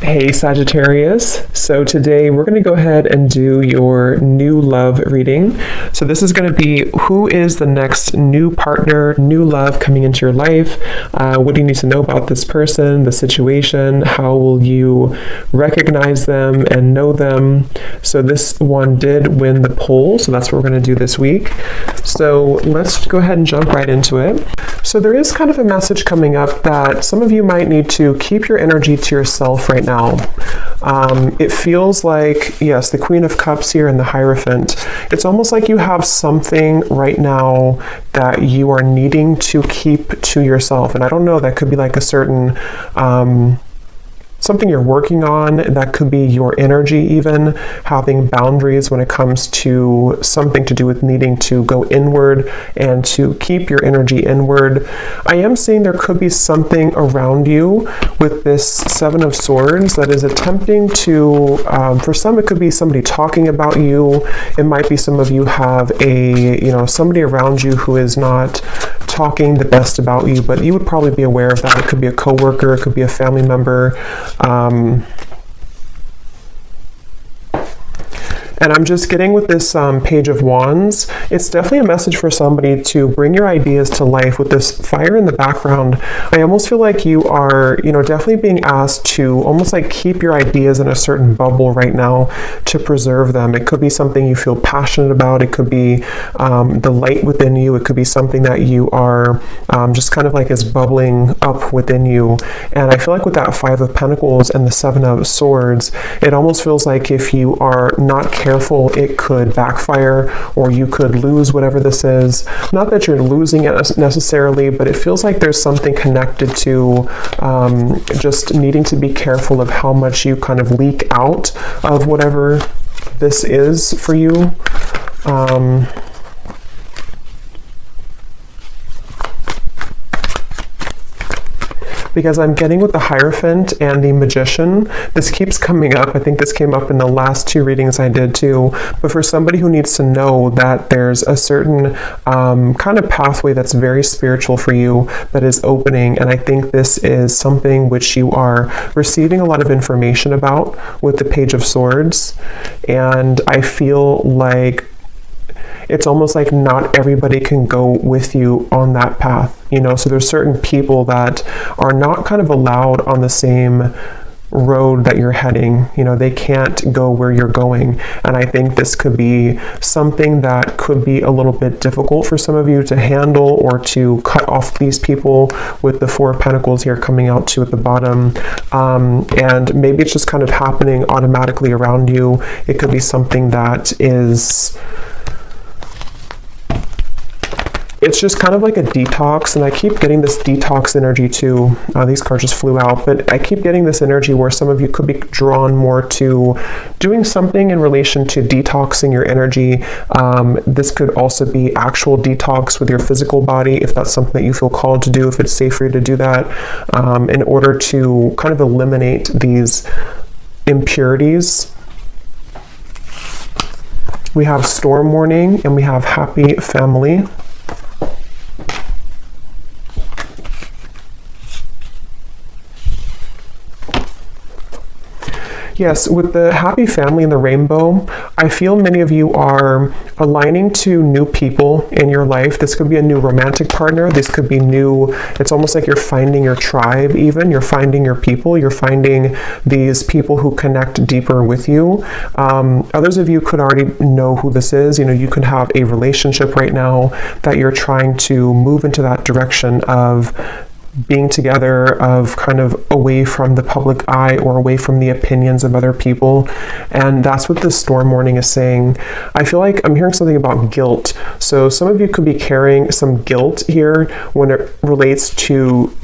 Hey Sagittarius, so today we're going to go ahead and do your new love reading. So this is going to be who is the next new partner, new love coming into your life. What do you need to know about this person, the situation? How will you recognize them and know them? So this one did win the poll, so that's what we're going to do this week. So let's go ahead and jump right into it. So there is kind of a message coming up that some of you might need to keep your energy to yourself right now. It feels like, yes, the Queen of Cups here and the Hierophant. It's almost like you have something right now that you are needing to keep to yourself. And I don't know, that could be like a certain something you're working on. That could be your energy, even having boundaries when it comes to something to do with needing to go inward and to keep your energy inward. I am seeing there could be something around you with this Seven of Swords that is attempting to, for some it could be somebody talking about you. It might be some of you have somebody around you who is not talking the best about you, but you would probably be aware of that. It could be a coworker, it could be a family member. And I'm just getting with this Page of Wands, it's definitely a message for somebody to bring your ideas to life. With this fire in the background, I almost feel like you are, definitely being asked to almost like keep your ideas in a certain bubble right now to preserve them. It could be something you feel passionate about. It could be the light within you. It could be something that you are just kind of like is bubbling up within you. And I feel like with that Five of Pentacles and the Seven of Swords, it almost feels like if you are not careful, it could backfire, or you could lose whatever this is. Not that you're losing it necessarily, but it feels like there's something connected to just needing to be careful of how much you kind of leak out of whatever this is for you. Because I'm getting with the Hierophant and the Magician, this keeps coming up. I think this came up in the last two readings I did too. But for somebody who needs to know that there's a certain kind of pathway that's very spiritual for you that is opening, and I think this is something which you are receiving a lot of information about with the Page of Swords. And I feel like it's almost like not everybody can go with you on that path, so there's certain people that are not kind of allowed on the same road that you're heading. They can't go where you're going. And I think this could be something that could be a little bit difficult for some of you to handle, or to cut off these people with the Four of Pentacles here coming out too at the bottom. And maybe it's just kind of happening automatically around you. It could be something that is, it's just kind of like a detox, and I keep getting this detox energy too. These cards just flew out, but I keep getting this energy where some of you could be drawn more to doing something in relation to detoxing your energy. This could also be actual detox with your physical body, if that's something that you feel called to do, if it's safe for you to do that, in order to kind of eliminate these impurities. We have Storm Warning and we have Happy Family. Yes, with the Happy Family and the Rainbow, I feel many of you are aligning to new people in your life. This could be a new romantic partner. This could be new. It's almost like you're finding your tribe even. You're finding your people. You're finding these people who connect deeper with you. Others of you could already know who this is. You could have a relationship right now that you're trying to move into that direction of being together, of kind of away from the public eye or away from the opinions of other people. And that's what this Storm Warning is saying. I feel like I'm hearing something about guilt. So some of you could be carrying some guilt here when it relates to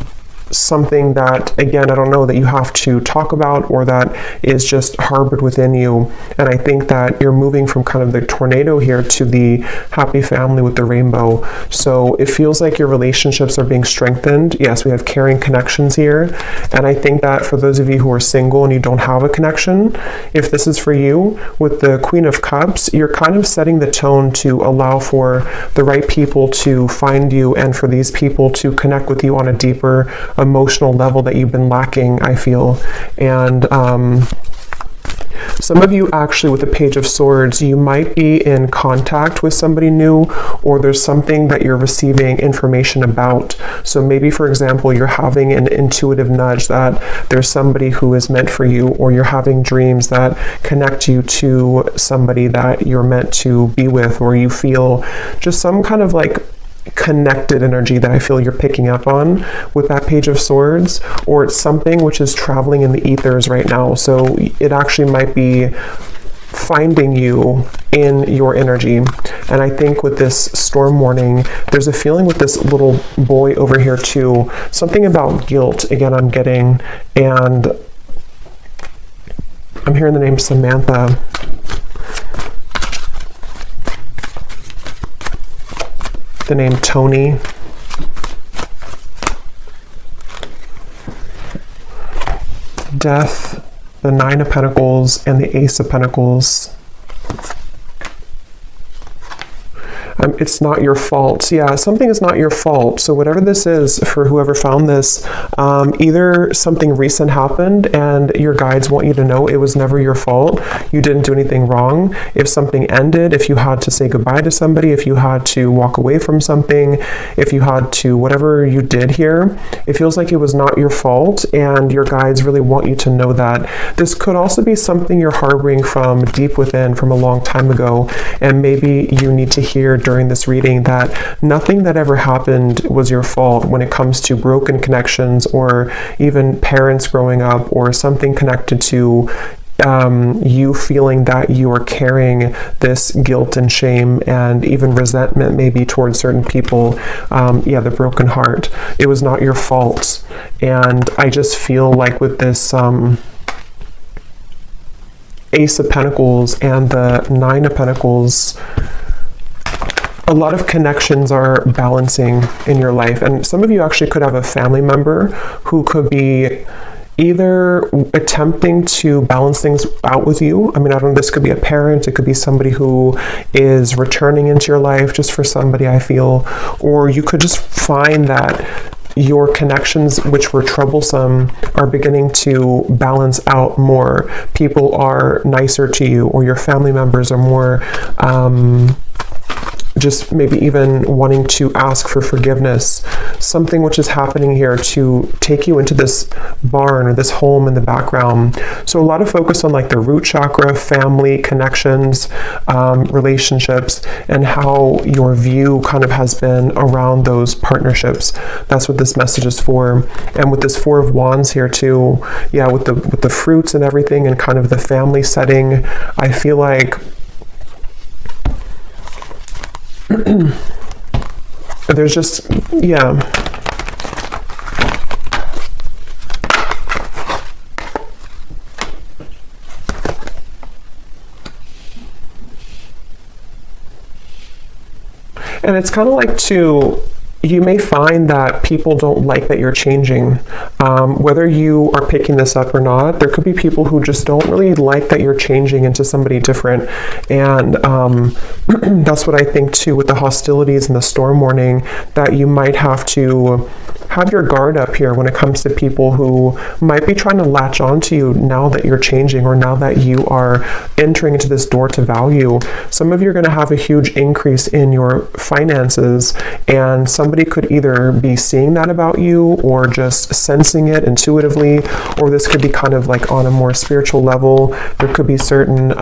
something that, again, I don't know, that you have to talk about, or that is just harbored within you. And I think that you're moving from kind of the tornado here to the Happy Family with the Rainbow. So it feels like your relationships are being strengthened. Yes, we have caring connections here. And I think that for those of you who are single and you don't have a connection, if this is for you, with the Queen of Cups, you're kind of setting the tone to allow for the right people to find you, and for these people to connect with you on a deeper, emotional level that you've been lacking, I feel. And some of you actually, with the Page of Swords, you might be in contact with somebody new, or there's something that you're receiving information about. So maybe, for example, you're having an intuitive nudge that there's somebody who is meant for you, or you're having dreams that connect you to somebody that you're meant to be with, or you feel just some kind of like connected energy that I feel you're picking up on with that Page of Swords, or it's something which is traveling in the ethers right now. So it actually might be finding you in your energy. And I think with this storm warning, there's a feeling with this little boy over here too, something about guilt again I'm getting, and I'm hearing the name Samantha. The name Tony. Death, the Nine of Pentacles, and the Ace of Pentacles. It's not your fault. Yeah, something is not your fault. So whatever this is, for whoever found this, either something recent happened and your guides want you to know it was never your fault. You didn't do anything wrong. If something ended, if you had to say goodbye to somebody, if you had to walk away from something, if you had to, whatever you did here, it feels like it was not your fault, and your guides really want you to know that. This could also be something you're harboring from deep within from a long time ago, and maybe you need to hear during this reading that nothing that ever happened was your fault when it comes to broken connections, or even parents growing up, or something connected to you feeling that you are carrying this guilt and shame and even resentment maybe towards certain people. Yeah, the broken heart. It was not your fault. And I just feel like with this Ace of Pentacles and the Nine of Pentacles, a lot of connections are balancing in your life. And some of you actually could have a family member who could be either attempting to balance things out with you. I mean, I don't know, this could be a parent, it could be somebody who is returning into your life just for somebody, I feel. Or you could just find that your connections, which were troublesome, are beginning to balance out more. People are nicer to you, or your family members are more just maybe even wanting to ask for forgiveness. Something which is happening here to take you into this barn or this home in the background. So a lot of focus on like the root chakra, family, connections, relationships, and how your view kind of has been around those partnerships. That's what this message is for. And with this Four of Wands here too, yeah, with the fruits and everything, and kind of the family setting, I feel like there's just, yeah. And it's kind of like you may find that people don't like that you're changing. Whether you are picking this up or not, there could be people who just don't really like that you're changing into somebody different. And that's what I think too with the hostilities and the storm warning, that you might have to have your guard up here when it comes to people who might be trying to latch onto you now that you're changing, or now that you are entering into this door to value. Some of you are going to have a huge increase in your finances, and somebody could either be seeing that about you, or just sensing it intuitively, or this could be kind of like on a more spiritual level. There could be certain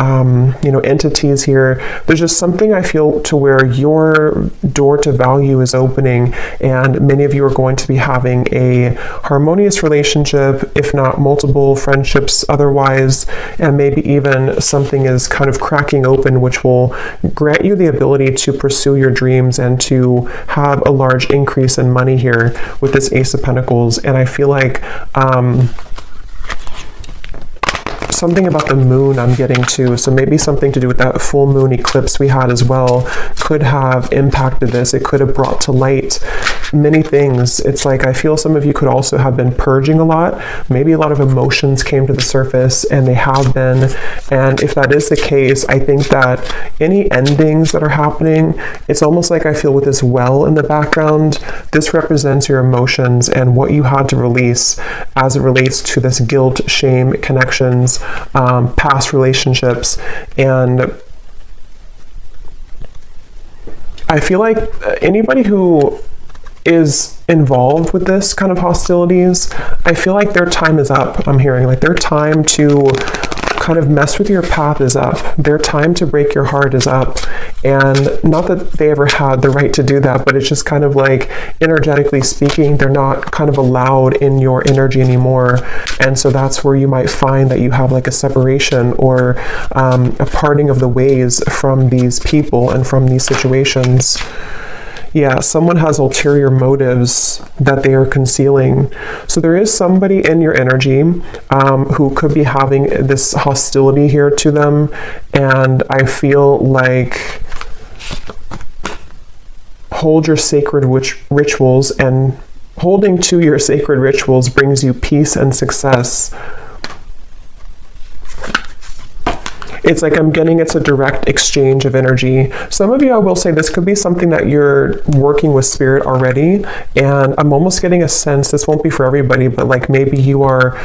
entities here. There's just something I feel to where your door to value is opening, and many of you are going to be having a harmonious relationship, if not multiple friendships otherwise, and maybe even something is kind of cracking open, which will grant you the ability to pursue your dreams and to have a large increase in money here with this Ace of Pentacles. And I feel like something about the moon I'm getting to, so maybe something to do with that full moon eclipse we had as well, could have impacted this. It could have brought to light many things. It's like I feel some of you could also have been purging a lot. Maybe a lot of emotions came to the surface, and they have been. And if that is the case, I think that any endings that are happening, it's almost like I feel with this well in the background, this represents your emotions and what you had to release as it relates to this guilt, shame, connections, past relationships. And I feel like anybody who is involved with this kind of hostilities, I feel like their time is up. I'm hearing like their time to kind of mess with your path is up. Their time to break your heart is up. And not that they ever had the right to do that, but it's just kind of like, energetically speaking, they're not kind of allowed in your energy anymore. And so that's where you might find that you have like a separation or a parting of the ways from these people and from these situations. Yeah, someone has ulterior motives that they are concealing. So there is somebody in your energy who could be having this hostility here to them. And I feel like hold your sacred rituals, and holding to your sacred rituals brings you peace and success. It's like I'm getting it's a direct exchange of energy. Some of you, I will say, this could be something that you're working with spirit already, and I'm almost getting a sense, this won't be for everybody, but like maybe you are,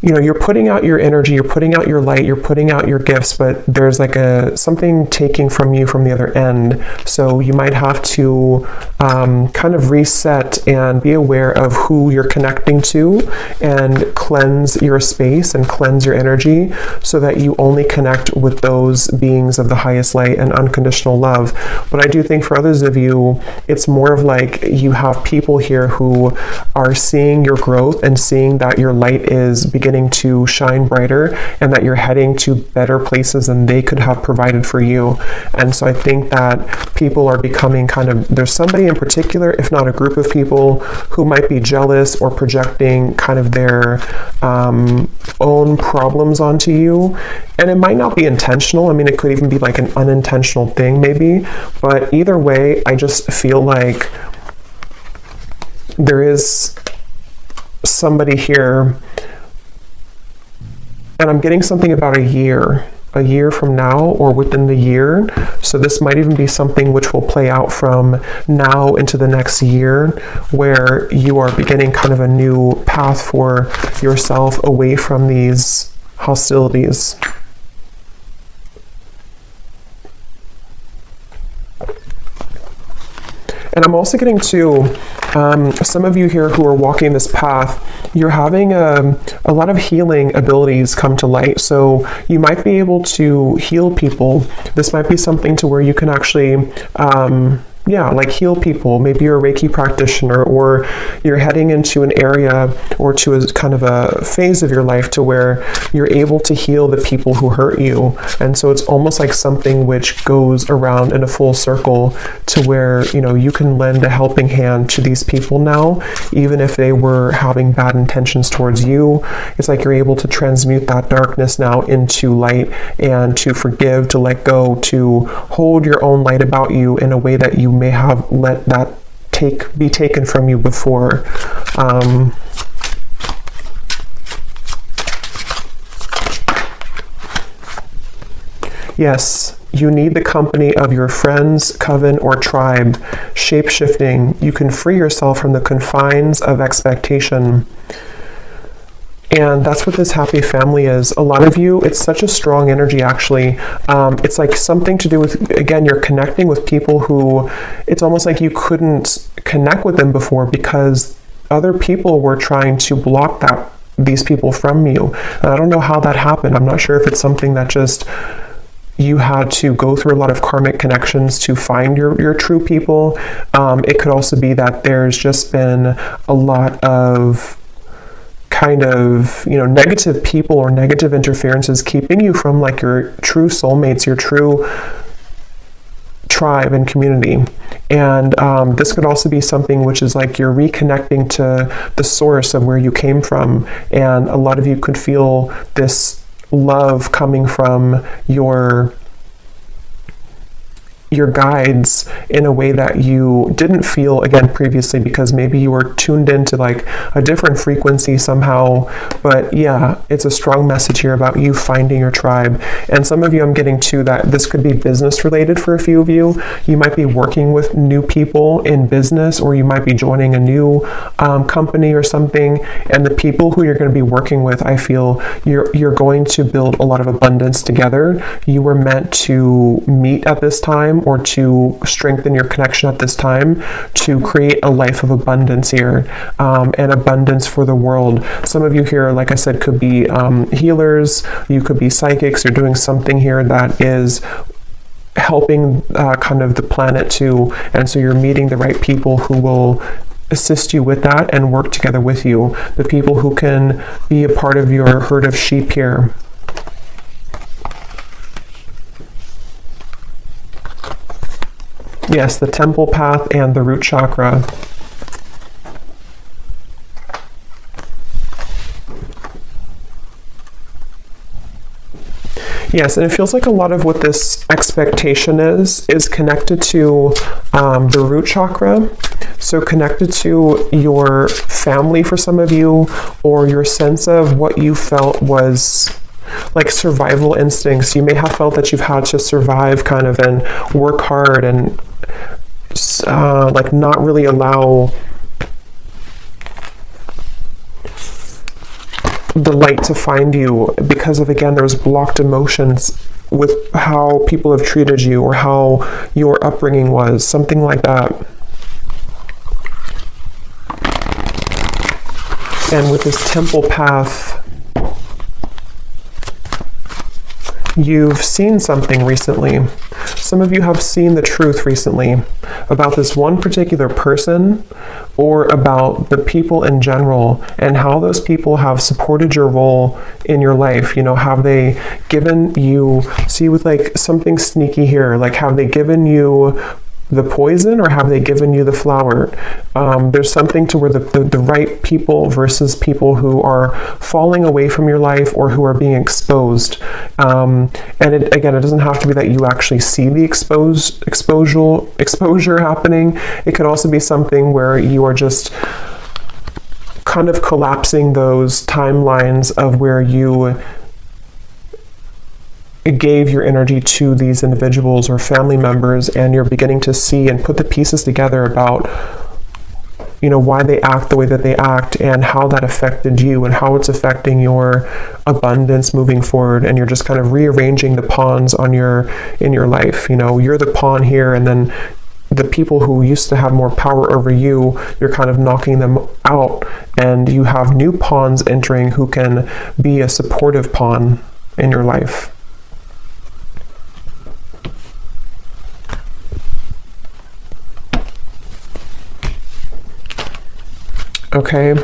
you know, you're putting out your energy, you're putting out your light, you're putting out your gifts, but there's like something taking from you from the other end. So you might have to kind of reset and be aware of who you're connecting to, and cleanse your space and cleanse your energy so that you only connect with those beings of the highest light and unconditional love. But I do think for others of you, it's more of like you have people here who are seeing your growth and seeing that your light is beginning to shine brighter, and that you're heading to better places than they could have provided for you. And so I think that people are becoming kind of, there's somebody in particular, if not a group of people, who might be jealous or projecting kind of their own problems onto you. And it might not be intentional. I mean, it could even be like an unintentional thing maybe, but either way, I just feel like there is somebody here. And I'm getting something about a year from now, or within the year. So this might even be something which will play out from now into the next year, where you are beginning kind of a new path for yourself away from these hostilities. And I'm also getting to some of you here who are walking this path, you're having a lot of healing abilities come to light. So you might be able to heal people. This might be something to where you can actually like heal people. Maybe you're a Reiki practitioner, or you're heading into an area or to a kind of a phase of your life to where you're able to heal the people who hurt you. And so it's almost like something which goes around in a full circle to where, you know, you can lend a helping hand to these people now, even if they were having bad intentions towards you. It's like you're able to transmute that darkness now into light, and to forgive, to let go, to hold your own light about you in a way that you may have let that be taken from you before. Yes, you need the company of your friends, coven, or tribe. Shape-shifting, you can free yourself from the confines of expectation. And that's what this happy family is. A lot of you, it's such a strong energy, actually. It's like something to do with, again, you're connecting with people who, it's almost like you couldn't connect with them before because other people were trying to block these people from you. And I don't know how that happened. I'm not sure if it's something that just you had to go through a lot of karmic connections to find your true people. It could also be that there's just been a lot of kind of, you know, negative people or negative interferences keeping you from like your true soulmates, your true tribe and community. And this could also be something which is like you're reconnecting to the source of where you came from. And a lot of you could feel this love coming from your your guides in a way that you didn't feel, again, previously, because maybe you were tuned into like a different frequency somehow. But yeah, it's a strong message here about you finding your tribe. And some of you, I'm getting to that this could be business related for a few of you. You might be working with new people in business, or you might be joining a new company or something. And the people who you're going to be working with, I feel you're going to build a lot of abundance together. You were meant to meet at this time, or to strengthen your connection at this time, to create a life of abundance here, and abundance for the world. Some of you here, like I said, could be healers, you could be psychics, you're doing something here that is helping kind of the planet too, and so you're meeting the right people who will assist you with that and work together with you, the people who can be a part of your herd of sheep here. Yes, the temple path and the root chakra. Yes, and it feels like a lot of what this expectation is connected to the root chakra. So connected to your family for some of you, or your sense of what you felt was like survival instincts. You may have felt that you've had to survive kind of and work hard and like not really allow the light to find you because of, again, there's blocked emotions with how people have treated you or how your upbringing was, something like that. And with this temple path, you've seen something recently. Some of you have seen the truth recently about this one particular person, or about the people in general, and how those people have supported your role in your life. You know, have they given you, see with like something sneaky here, like have they given you the poison, or have they given you the flower? There's something to where the right people versus people who are falling away from your life or who are being exposed. And it doesn't have to be that you actually see the exposure happening. It could also be something where you are just kind of collapsing those timelines of where you gave your energy to these individuals or family members, and you're beginning to see and put the pieces together about, you know, why they act the way that they act and how that affected you and how it's affecting your abundance moving forward. And you're just kind of rearranging the pawns in your life. You know, you're the pawn here, and then the people who used to have more power over you, you're kind of knocking them out, and you have new pawns entering who can be a supportive pawn in your life. Okay.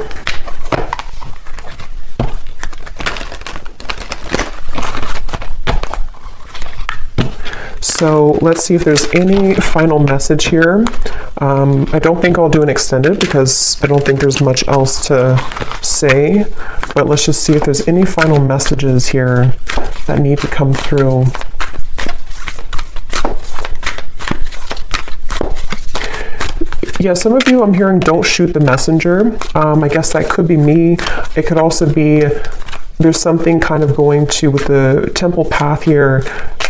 So let's see if there's any final message here. I don't think I'll do an extended because I don't think there's much else to say, but let's just see if there's any final messages here that need to come through. Yeah, some of you I'm hearing don't shoot the messenger. I guess that could be me. It could also be there's something kind of going to with the temple path here.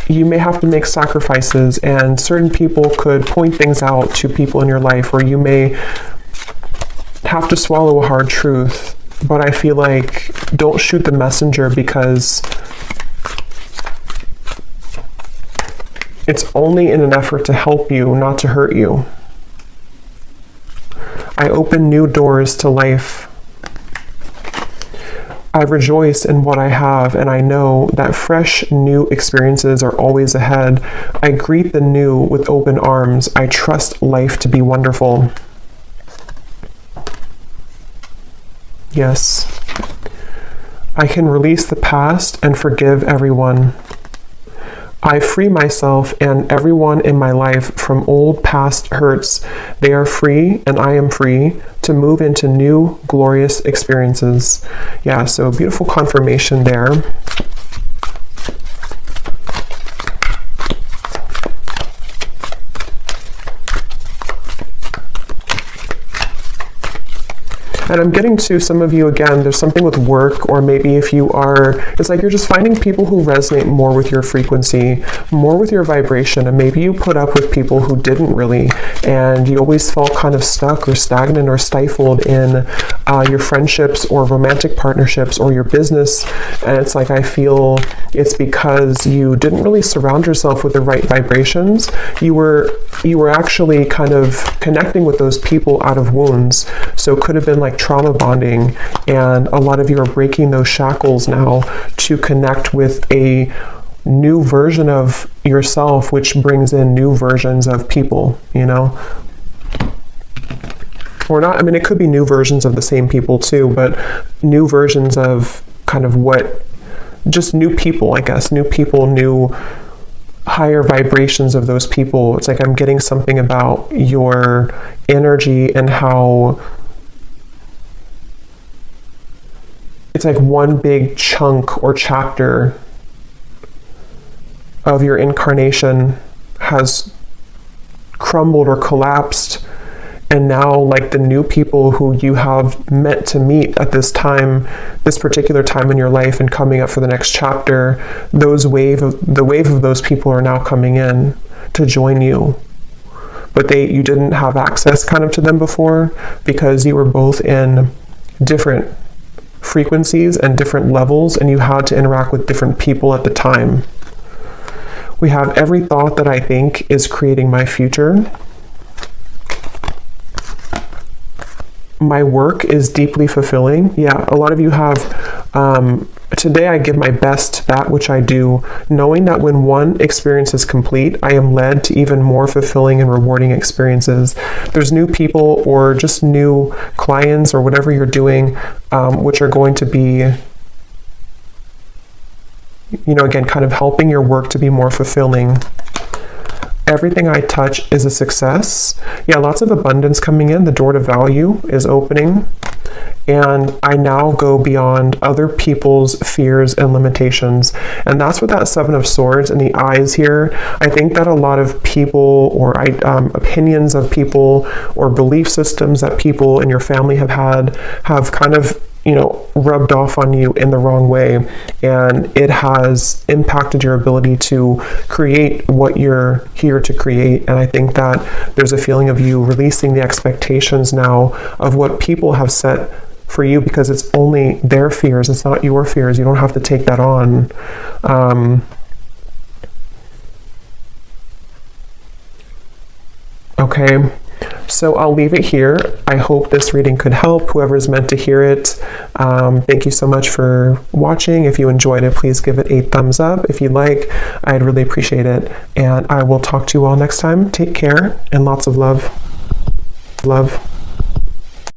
You may have to make sacrifices, and certain people could point things out to people in your life, or you may have to swallow a hard truth. But I feel like don't shoot the messenger, because it's only in an effort to help you, not to hurt you. I open new doors to life. I rejoice in what I have, and I know that fresh, new experiences are always ahead. I greet the new with open arms. I trust life to be wonderful. Yes. I can release the past and forgive everyone. I free myself and everyone in my life from old past hurts. They are free, and I am free to move into new glorious experiences. Yeah, so beautiful confirmation there. And I'm getting to some of you again, there's something with work, or maybe if you are, it's like you're just finding people who resonate more with your frequency, more with your vibration, and maybe you put up with people who didn't really, and you always felt kind of stuck or stagnant or stifled in your friendships or romantic partnerships or your business. And it's like, I feel it's because you didn't really surround yourself with the right vibrations. You were actually kind of connecting with those people out of wounds. So it could have been like trauma bonding, and a lot of you are breaking those shackles now to connect with a new version of yourself, which brings in new versions of people, you know? Or not, I mean, it could be new versions of the same people too, but new versions of kind of what, just new people, I guess, new people, new higher vibrations of those people. It's like I'm getting something about your energy and how it's like one big chunk or chapter of your incarnation has crumbled or collapsed, and now like the new people who you have meant to meet at this time, this particular time in your life and coming up for the next chapter, the wave of those people are now coming in to join you. But you didn't have access kind of to them before because you were both in different frequencies and different levels, and you had to interact with different people at the time. We have every thought that I think is creating my future. My work is deeply fulfilling. Yeah, a lot of you have, today I give my best to that which I do, knowing that when one experience is complete, I am led to even more fulfilling and rewarding experiences. There's new people or just new clients or whatever you're doing, which are going to be, you know, again, kind of helping your work to be more fulfilling. Everything I touch is a success. Yeah, lots of abundance coming in. The door to value is opening. And I now go beyond other people's fears and limitations. And that's what that Seven of Swords and the eyes here. I think that a lot of people or opinions of people or belief systems that people in your family have had have kind of, you know, rubbed off on you in the wrong way, and it has impacted your ability to create what you're here to create. And I think that there's a feeling of you releasing the expectations now of what people have set for you, because it's only their fears, it's not your fears. You don't have to take that on. Okay. So I'll leave it here. I hope this reading could help whoever's meant to hear it. Thank you so much for watching. If you enjoyed it, please give it a thumbs up. If you'd like, I'd really appreciate it. And I will talk to you all next time. Take care and lots of love. Love.